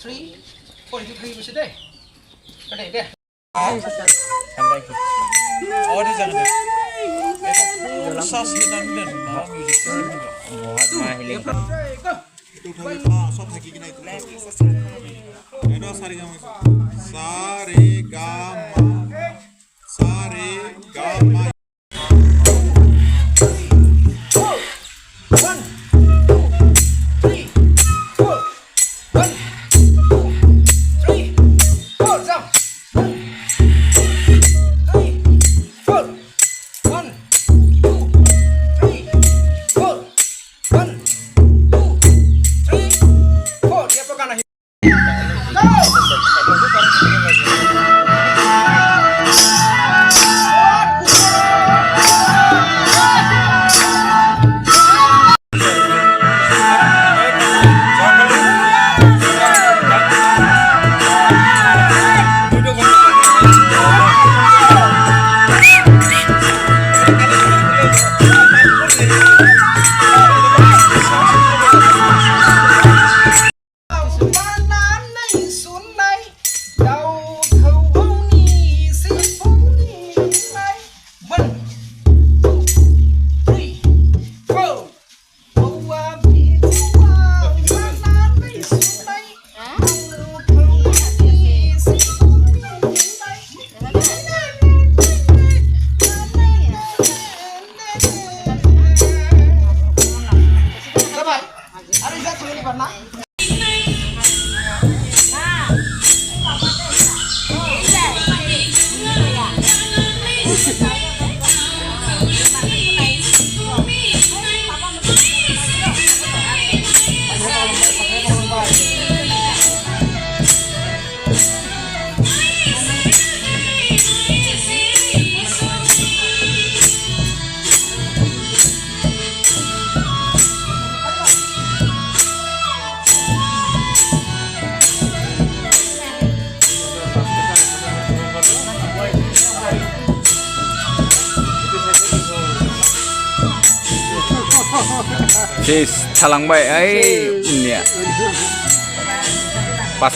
three, 42 bisa deh. Ada deh. Sampai itu. Oh, di jangan deh. Itu sas hitam dan music system juga. Muhammad Hiling. Itu udah sob lagi kena itu. Itu sarigama. Sarigama. Sis, talang baik, ini ya. Pas